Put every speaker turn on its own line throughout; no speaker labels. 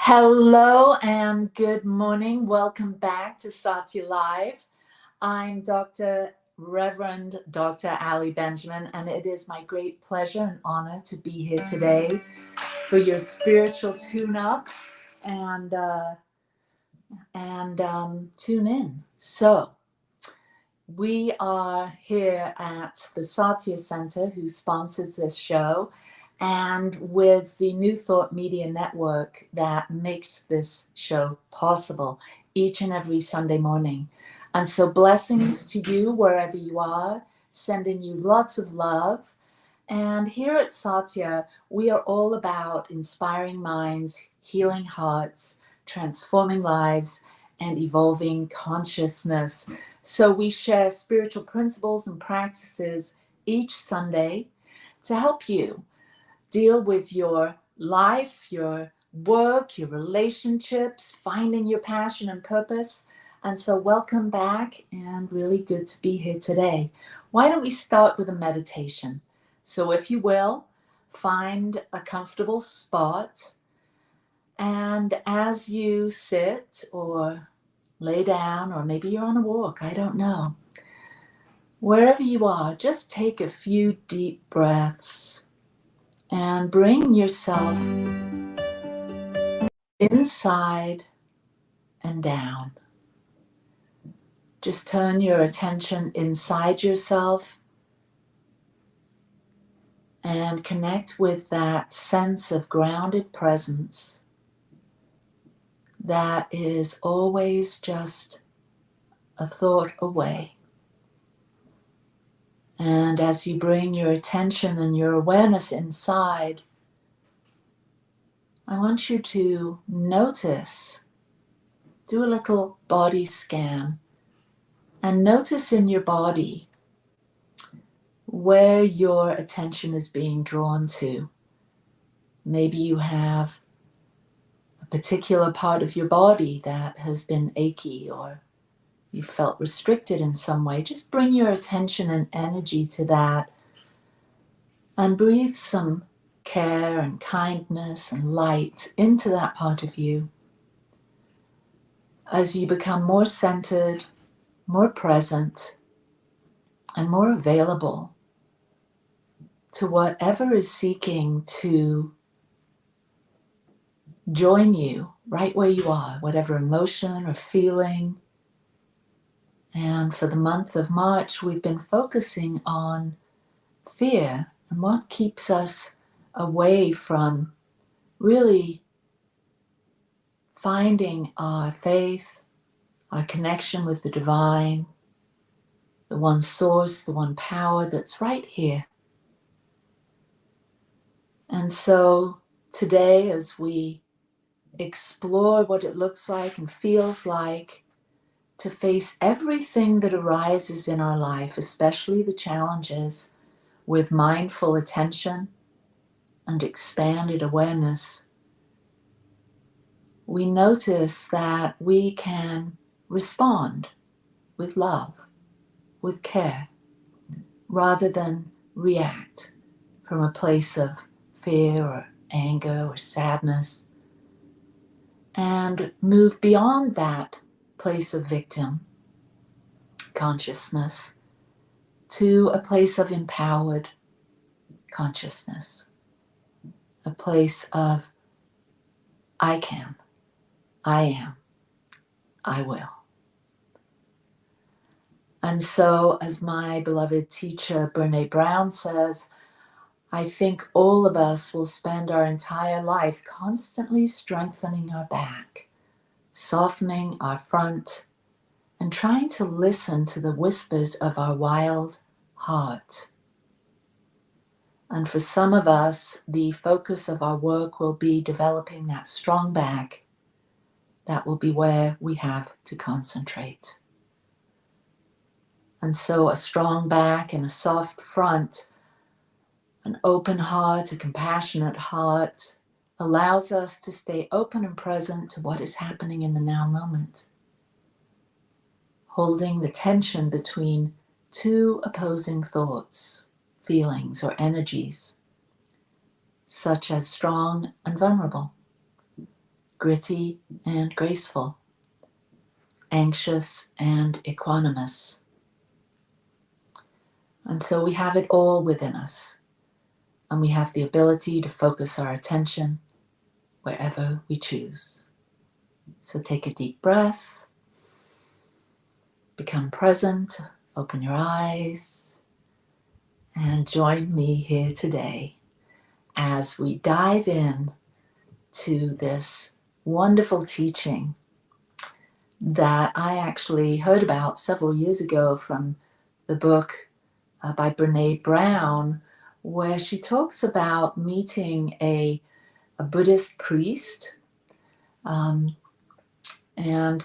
Hello and good morning. Welcome back to SATYA Live. I'm Reverend Dr. Ali Benjamin, and it is my great pleasure and honor to be here today for your spiritual tune-up and tune in. So we are here at the Satya Center, who sponsors this show, and with the New Thought Media Network that makes this show possible each and every Sunday morning. And so blessings to you wherever you are, sending you lots of love. And here at Satya, we are all about inspiring minds, healing hearts, transforming lives, and evolving consciousness. So we share spiritual principles and practices each Sunday to help you deal with your life, your work, your relationships, finding your passion and purpose. And so welcome back, and really good to be here today. Why don't we start with a meditation? So if you will, find a comfortable spot, and as you sit or lay down, or maybe you're on a walk, I don't know. Wherever you are, just take a few deep breaths and bring yourself inside and down. Just turn your attention inside yourself and connect with that sense of grounded presence that is always just a thought away. And as you bring your attention and your awareness inside, I want you to notice, do a little body scan, and notice in your body where your attention is being drawn to. Maybe you have a particular part of your body that has been achy, or you felt restricted in some way. Just bring your attention and energy to that, and breathe some care and kindness and light into that part of you as you become more centered, more present, and more available to whatever is seeking to join you right where you are, whatever emotion or feeling. And for the month of March, we've been focusing on fear and what keeps us away from really finding our faith, our connection with the divine, the one source, the one power that's right here. And so today, as we explore what it looks like and feels like to face everything that arises in our life, especially the challenges, with mindful attention and expanded awareness, we notice that we can respond with love, with care, rather than react from a place of fear or anger or sadness, and move beyond that place of victim consciousness to a place of empowered consciousness, a place of I can, I am, I will. And so, as my beloved teacher Brené Brown says, I think all of us will spend our entire life constantly strengthening our back, softening our front, and trying to listen to the whispers of our wild heart. And for some of us, the focus of our work will be developing that strong back. That will be where we have to concentrate. And so a strong back and a soft front, an open heart, a compassionate heart, allows us to stay open and present to what is happening in the now moment, holding the tension between two opposing thoughts, feelings, or energies, such as strong and vulnerable, gritty and graceful, anxious and equanimous. And so we have it all within us, and we have the ability to focus our attention wherever we choose. So take a deep breath, become present, open your eyes, and join me here today as we dive in to this wonderful teaching that I actually heard about several years ago from the book by Brené Brown, where she talks about meeting a Buddhist priest, and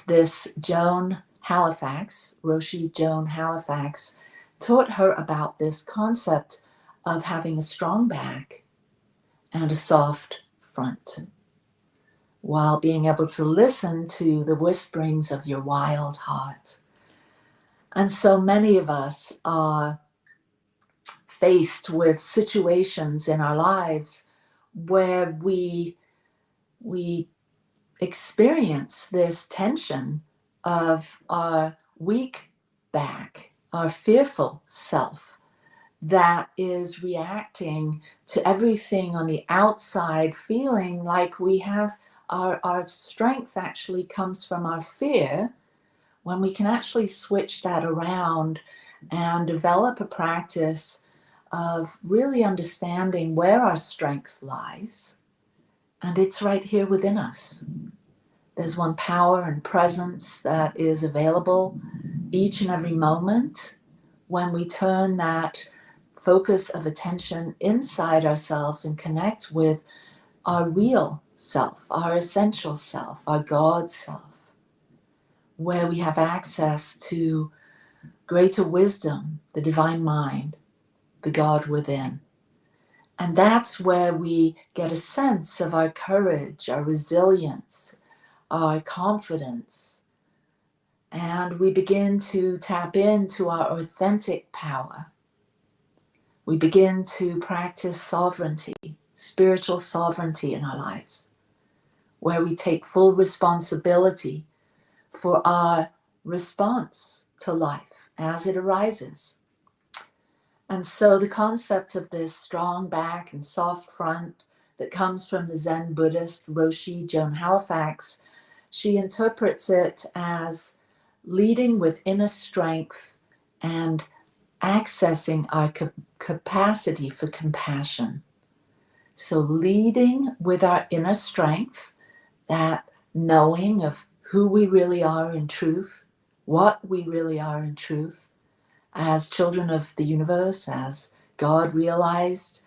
this Joan Halifax, Roshi Joan Halifax, taught her about this concept of having a strong back and a soft front, while being able to listen to the whisperings of your wild heart. And so many of us are faced with situations in our lives where we experience this tension of our weak back, our fearful self that is reacting to everything on the outside, feeling like we have our strength actually comes from our fear, when we can actually switch that around and develop a practice of really understanding where our strength lies. And it's right here within us. There's one power and presence that is available each and every moment when we turn that focus of attention inside ourselves and connect with our real self, our essential self, our God self, where we have access to greater wisdom, the divine mind, the God within. And that's where we get a sense of our courage, our resilience, our confidence. And we begin to tap into our authentic power. We begin to practice sovereignty, spiritual sovereignty in our lives, where we take full responsibility for our response to life as it arises. And so the concept of this strong back and soft front that comes from the Zen Buddhist Roshi Joan Halifax, she interprets it as leading with inner strength and accessing our capacity for compassion. So leading with our inner strength, that knowing of who we really are in truth, what we really are in truth, as children of the universe, as God realized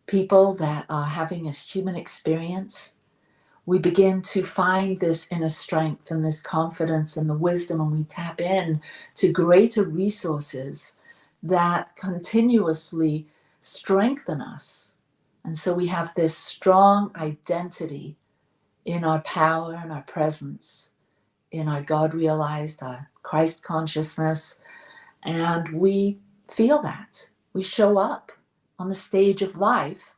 people that are having a human experience, we begin to find this inner strength and this confidence and the wisdom, and we tap in to greater resources that continuously strengthen us. And so we have this strong identity in our power and our presence, in our God realized, our Christ consciousness, and we feel that. We show up on the stage of life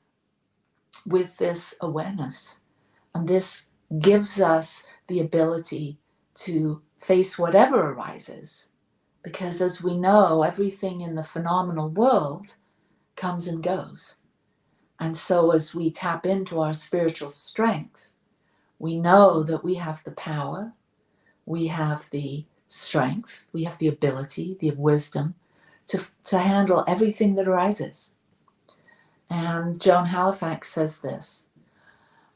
with this awareness, and this gives us the ability to face whatever arises, because as we know, everything in the phenomenal world comes and goes. And so as we tap into our spiritual strength, we know that we have the power, we have the strength, we have the ability, the wisdom to handle everything that arises. And Joan Halifax says this: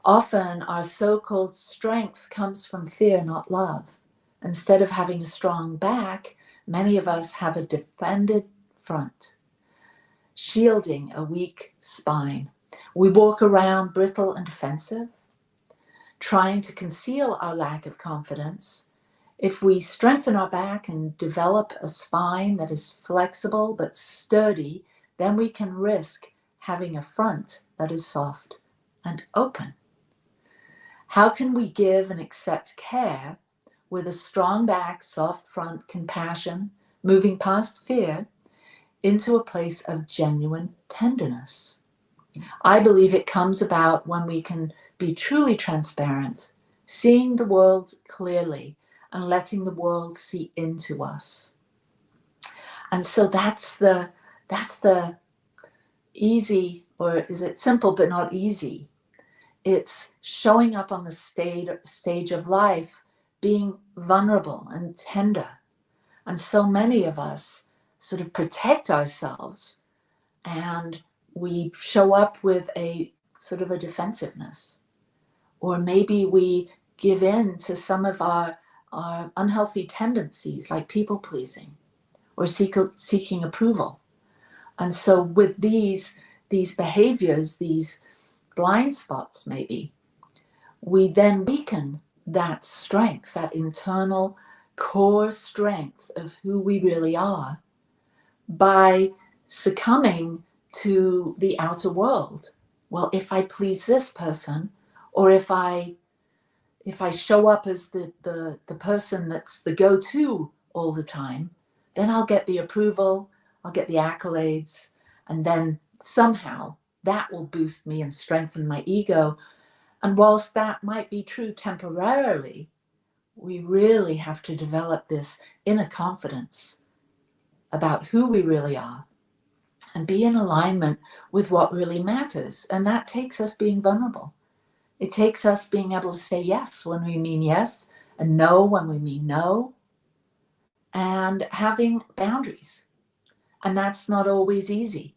often our so-called strength comes from fear, not love. Instead of having a strong back, many of us have a defended front, shielding a weak spine. We walk around brittle and defensive, trying to conceal our lack of confidence. If we strengthen our back and develop a spine that is flexible but sturdy, then we can risk having a front that is soft and open. How can we give and accept care with a strong back, soft front, compassion, moving past fear into a place of genuine tenderness? I believe it comes about when we can be truly transparent seeing the world clearly and letting the world see into us. And so that's the easy, or is it simple but not easy? It's showing up on the stage of life, being vulnerable and tender. And so many of us sort of protect ourselves, and we show up with a sort of a defensiveness. Or maybe we give in to some of our unhealthy tendencies, like people pleasing or seeking approval. And so with these behaviors, these blind spots maybe, we then weaken that strength, that internal core strength of who we really are, by succumbing to the outer world. Well, if I please this person, or if I show up as the person that's the go-to all the time, then I'll get the approval, I'll get the accolades, and then somehow that will boost me and strengthen my ego. And whilst that might be true temporarily, we really have to develop this inner confidence about who we really are and be in alignment with what really matters. And that takes us being vulnerable. It takes us being able to say yes when we mean yes, and no when we mean no, and having boundaries. And that's not always easy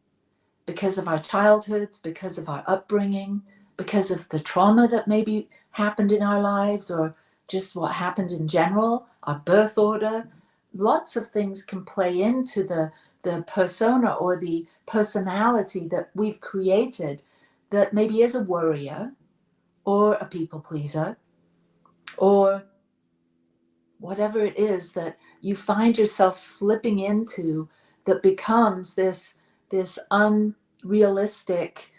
because of our childhoods, because of our upbringing, because of the trauma that maybe happened in our lives, or just what happened in general, our birth order. Lots of things can play into the persona or the personality that we've created, that maybe is a worrier or a people pleaser, or whatever it is that you find yourself slipping into, that becomes this unrealistic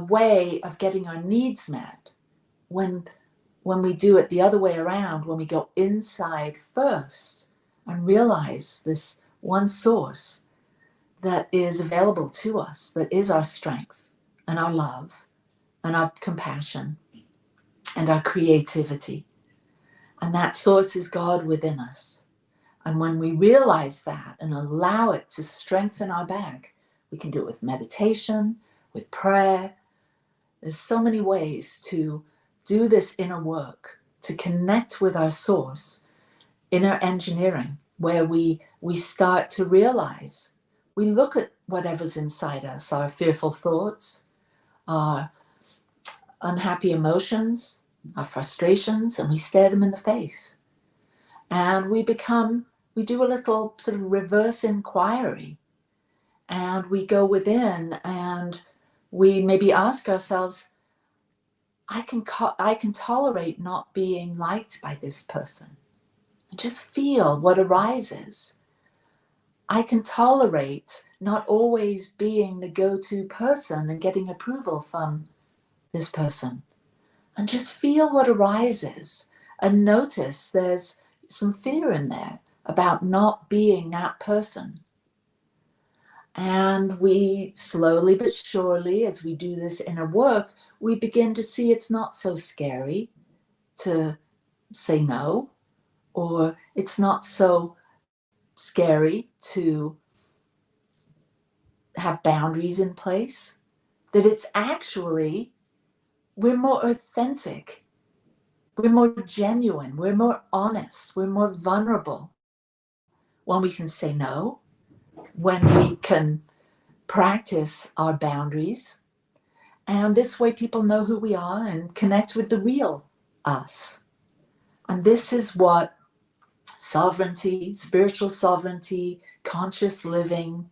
way of getting our needs met, when we do it the other way around, when we go inside first and realize this one source that is available to us, that is our strength and our love and our compassion and our creativity. And that source is God within us. And when we realize that and allow it to strengthen our back, we can do it with meditation, with prayer. There's so many ways to do this inner work, to connect with our source, inner engineering, where we start to realize, we look at whatever's inside us, our fearful thoughts, our unhappy emotions, our frustrations, and we stare them in the face. And we do a little sort of reverse inquiry, and we go within and we maybe ask ourselves, I can tolerate not being liked by this person. And just feel what arises. I can tolerate not always being the go-to person and getting approval from this person. And just feel what arises, and notice there's some fear in there about not being that person. And we slowly but surely, as we do this inner work, we begin to see it's not so scary to say no, or it's not so scary to have boundaries in place, that it's actually, we're more authentic, we're more genuine, we're more honest, we're more vulnerable when we can say no, when we can practice our boundaries. And this way people know who we are and connect with the real us. And this is what sovereignty, spiritual sovereignty, conscious living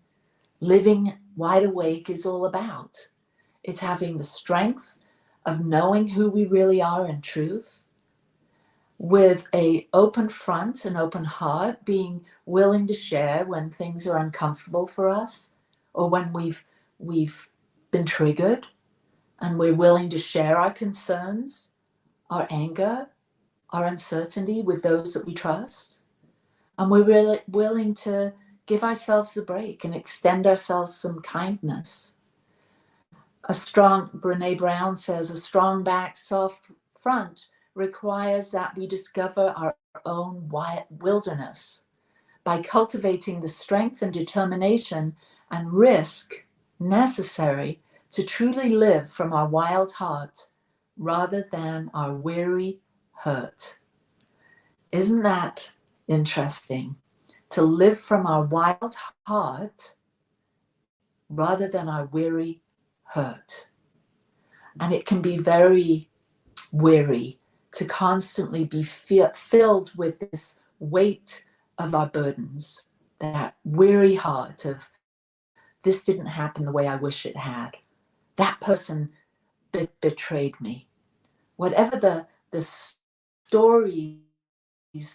wide awake is all about. It's having the strength of knowing who we really are in truth, with an open front and open heart, being willing to share when things are uncomfortable for us, or when we've been triggered, and we're willing to share our concerns, our anger, our uncertainty with those that we trust. And we're really willing to give ourselves a break and extend ourselves some kindness. Brené Brown says, a strong back, soft front requires that we discover our own wilderness by cultivating the strength and determination and risk necessary to truly live from our wild heart rather than our weary hurt. Isn't that interesting? To live from our wild heart rather than our weary hurt. And it can be very weary to constantly be filled with this weight of our burdens, that weary heart of, this didn't happen the way I wish it had. That person betrayed me. Whatever the stories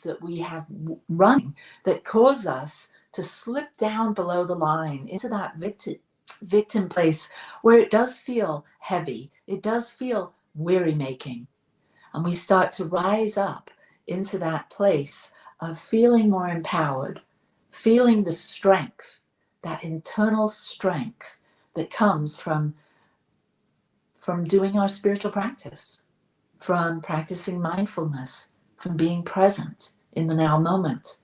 that we have running that cause us to slip down below the line into that victim place where it does feel heavy, it does feel weary making. And we start to rise up into that place of feeling more empowered, feeling the strength, that internal strength that comes from doing our spiritual practice, from practicing mindfulness, from being present in the now moment,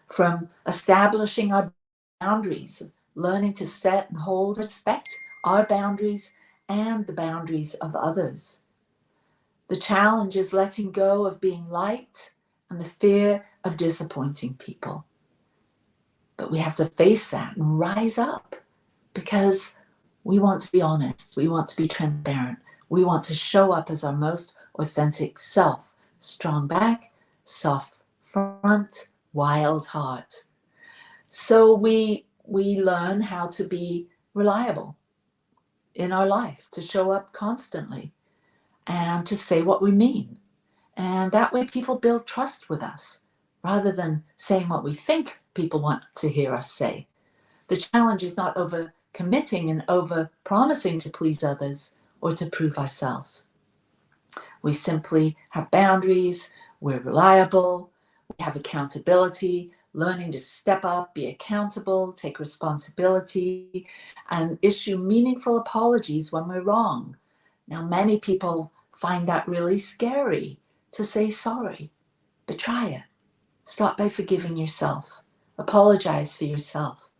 from establishing our boundaries, learning to set and hold, respect our boundaries and the boundaries of others. The challenge is letting go of being liked and the fear of disappointing people. But we have to face that and rise up because we want to be honest. We want to be transparent. We want to show up as our most authentic self. Strong back, soft front, wild heart. So we learn how to be reliable in our life, to show up constantly and to say what we mean. And that way people build trust with us rather than saying what we think people want to hear us say. The challenge is not over committing and over promising to please others or to prove ourselves. We simply have boundaries, we're reliable, we have accountability, learning to step up, be accountable, take responsibility, and issue meaningful apologies when we're wrong. Now, many people find that really scary to say sorry, but try it. Start by forgiving yourself. Apologize for yourself.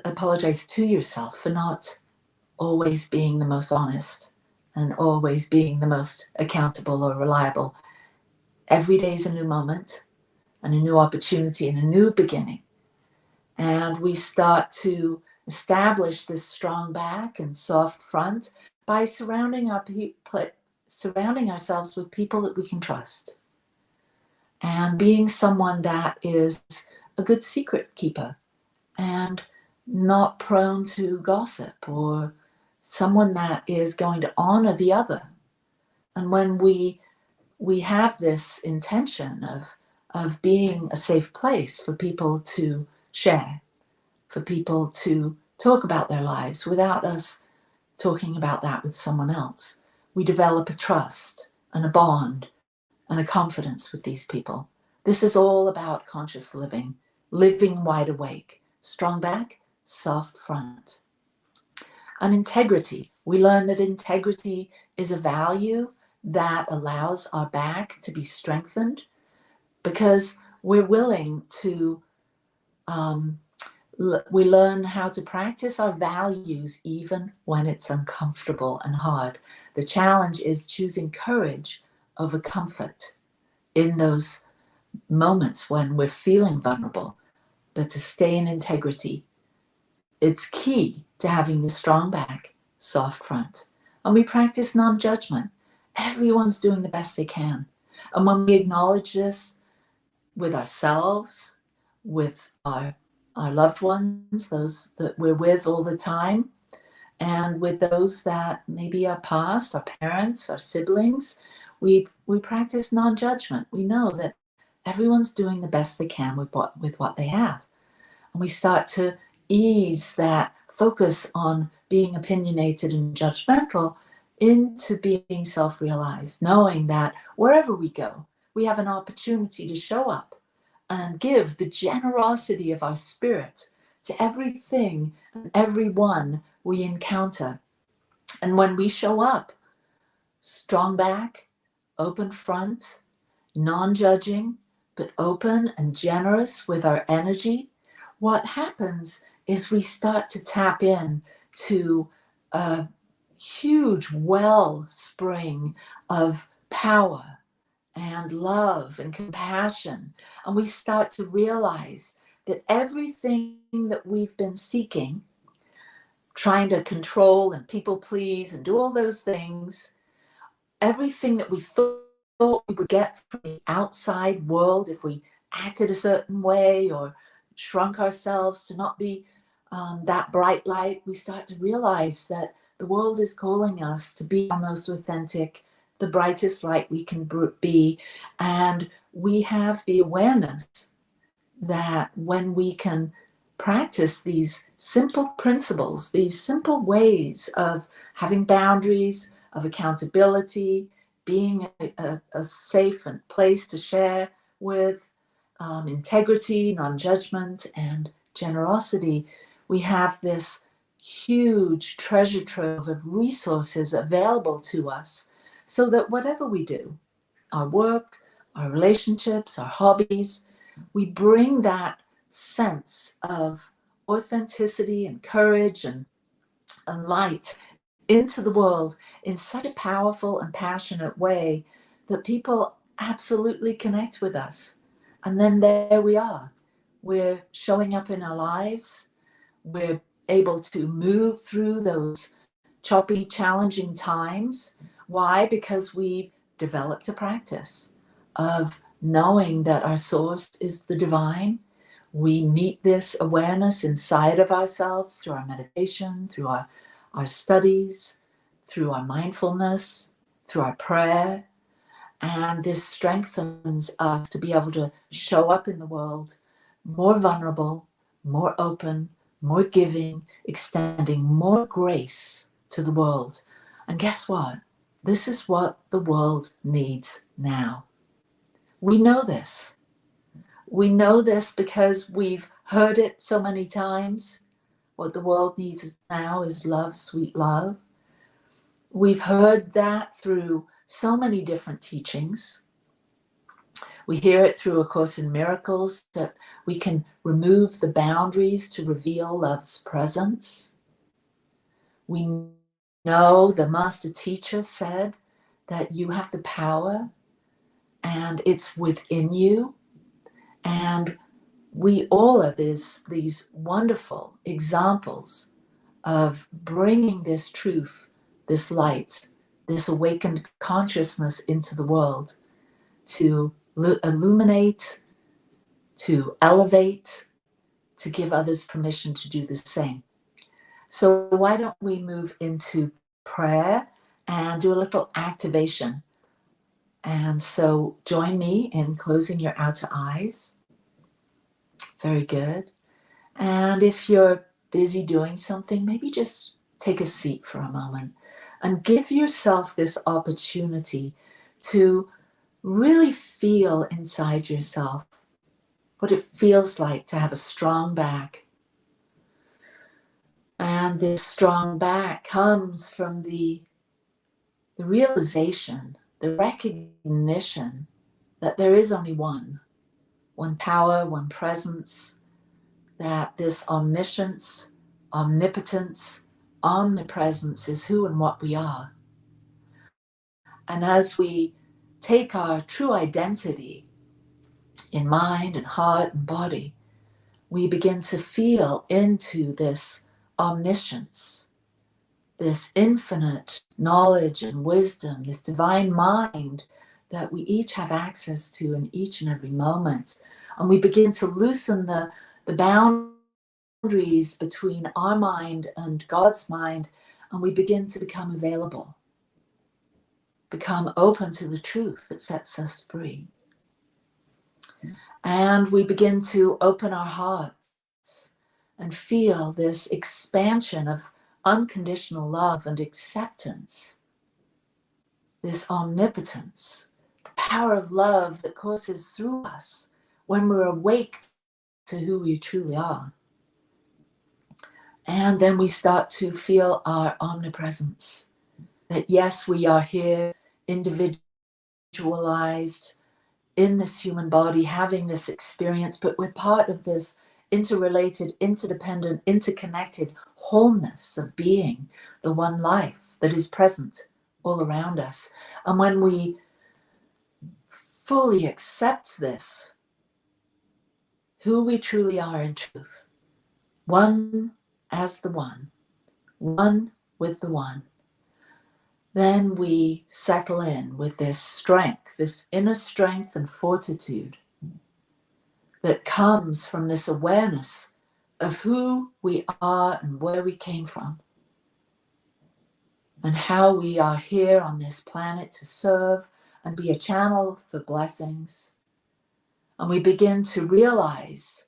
Apologize to yourself for not always being the most honest and always being the most accountable or reliable. Every day is a new moment and a new opportunity and a new beginning. And we start to establish this strong back and soft front by surrounding ourselves with people that we can trust. And being someone that is a good secret keeper and not prone to gossip, or someone that is going to honor the other. And when we have this intention of being a safe place for people to share, for people to talk about their lives without us talking about that with someone else, we develop a trust and a bond and a confidence with these people. This is all about conscious living, living wide awake, strong back, soft front. And integrity. We learn that integrity is a value that allows our back to be strengthened because we're willing to, we learn how to practice our values even when it's uncomfortable and hard. The challenge is choosing courage over comfort in those moments when we're feeling vulnerable, but to stay in integrity. It's key to having the strong back, soft front. And we practice non-judgment. Everyone's doing the best they can. And when we acknowledge this with ourselves, with our loved ones, those that we're with all the time, and with those that maybe are past, our parents, our siblings, we practice non-judgment. We know that everyone's doing the best they can with what they have. And we start to ease that focus on being opinionated and judgmental into being self-realized, knowing that wherever we go, we have an opportunity to show up and give the generosity of our spirit to everything and everyone we encounter. And when we show up, strong back, open front, non-judging, but open and generous with our energy, what happens is we start to tap in to a huge wellspring of power and love and compassion. And we start to realize that everything that we've been seeking, trying to control and people please and do all those things, everything that we thought we would get from the outside world if we acted a certain way or shrunk ourselves to not be that bright light, we start to realize that the world is calling us to be our most authentic, the brightest light we can be. And we have the awareness that when we can practice these simple principles, these simple ways of having boundaries, of accountability, being a safe and place to share with, integrity, non-judgment, and generosity, we have this huge treasure trove of resources available to us so that whatever we do, our work, our relationships, our hobbies, we bring that sense of authenticity and courage and light into the world in such a powerful and passionate way that people absolutely connect with us. And then there we are. We're showing up in our lives. We're able to move through those choppy, challenging times. Why? Because we developed a practice of knowing that our source is the divine. We meet this awareness inside of ourselves through our meditation, through our studies, through our mindfulness, through our prayer. And this strengthens us to be able to show up in the world more vulnerable, more open, more giving, extending more grace to the world. And guess what? This is what the world needs now. We know this. We know this because we've heard it so many times. What the world needs now is love, sweet love. We've heard that through so many different teachings. We hear it through A Course in Miracles, that we can remove the boundaries to reveal love's presence. We know the master teacher said that you have the power and it's within you. And we all are these wonderful examples of bringing this truth, this light, this awakened consciousness into the world to illuminate, to elevate, to give others permission to do the same. So why don't we move into prayer and do a little activation? And so join me in closing your outer eyes. Very good. And if you're busy doing something, maybe just take a seat for a moment and give yourself this opportunity to really feel inside yourself what it feels like to have a strong back. And this strong back comes from the realization, the recognition that there is only one power, one presence, that this omniscience, omnipotence, omnipresence is who and what we are. And as we take our true identity in mind and heart and body, we begin to feel into this omniscience, this infinite knowledge and wisdom, this divine mind that we each have access to in each and every moment. And we begin to loosen the boundaries between our mind and God's mind, and we begin to become available, become open to the truth that sets us free. And we begin to open our hearts and feel this expansion of unconditional love and acceptance, this omnipotence, the power of love that courses through us when we're awake to who we truly are. And then we start to feel our omnipresence, that yes, we are here individually individualized in this human body, having this experience, but we're part of this interrelated, interdependent, interconnected wholeness of being, the one life that is present all around us. And when we fully accept this, who we truly are in truth, one as the one with the one, then we settle in with this strength, this inner strength and fortitude that comes from this awareness of who we are and where we came from, and how we are here on this planet to serve and be a channel for blessings. And we begin to realize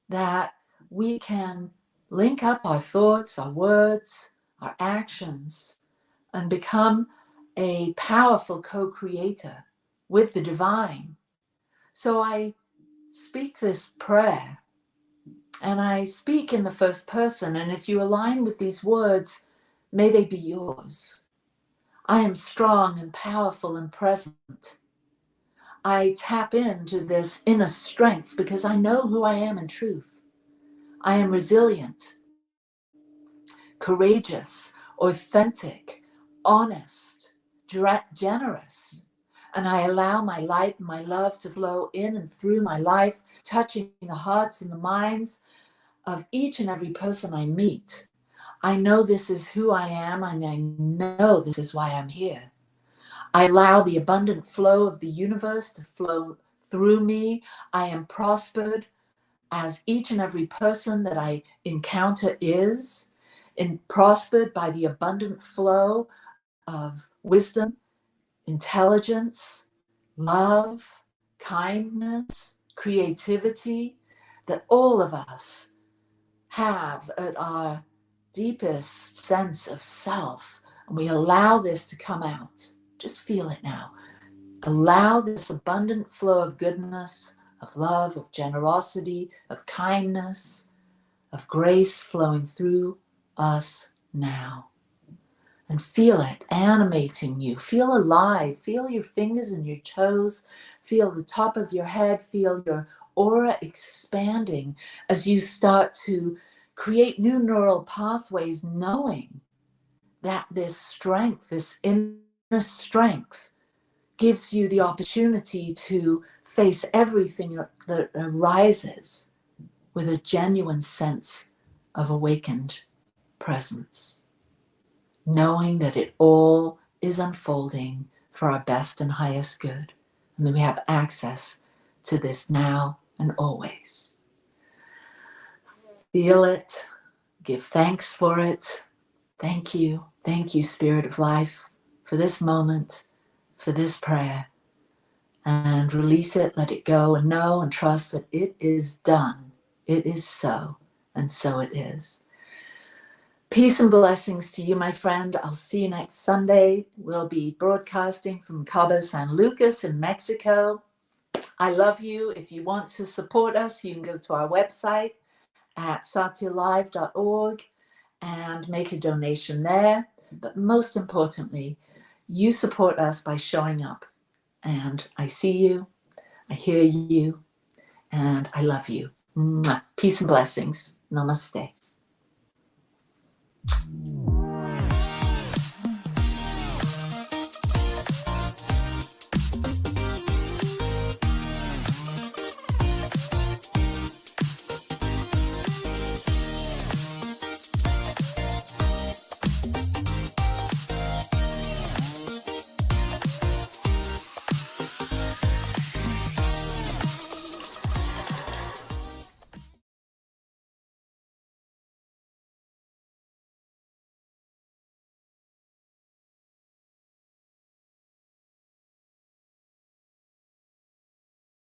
that we can link up our thoughts, our words, our actions, and become a powerful co-creator with the divine. So I speak this prayer, and I speak in the first person, and if you align with these words, may they be yours. I am strong and powerful and present. I tap into this inner strength because I know who I am in truth. I am resilient, courageous, authentic, honest, generous, and I allow my light and my love to flow in and through my life, touching the hearts and the minds of each and every person I meet. I know this is who I am, and I know this is why I'm here. I allow the abundant flow of the universe to flow through me. I am prospered as each and every person that I encounter is, and prospered by the abundant flow of wisdom, intelligence, love, kindness, creativity that all of us have at our deepest sense of self. And we allow this to come out. Just feel it now. Allow this abundant flow of goodness, of love, of generosity, of kindness, of grace flowing through us now. And feel it animating you. Feel alive. Feel your fingers and your toes. Feel the top of your head. Feel your aura expanding as you start to create new neural pathways, knowing that this strength, this inner strength, gives you the opportunity to face everything that arises with a genuine sense of awakened presence, knowing that it all is unfolding for our best and highest good, and that we have access to this now and always. Feel it, give thanks for it. Thank you, Spirit of Life, for this moment, for this prayer, and release it, let it go, and know and trust that it is done. It is so, and so it is. Peace and blessings to you, my friend. I'll see you next Sunday. We'll be broadcasting from Cabo San Lucas in Mexico. I love you. If you want to support us, you can go to our website at satyalive.org and make a donation there. But most importantly, you support us by showing up. And I see you, I hear you, and I love you. Mwah. Peace and blessings. Namaste.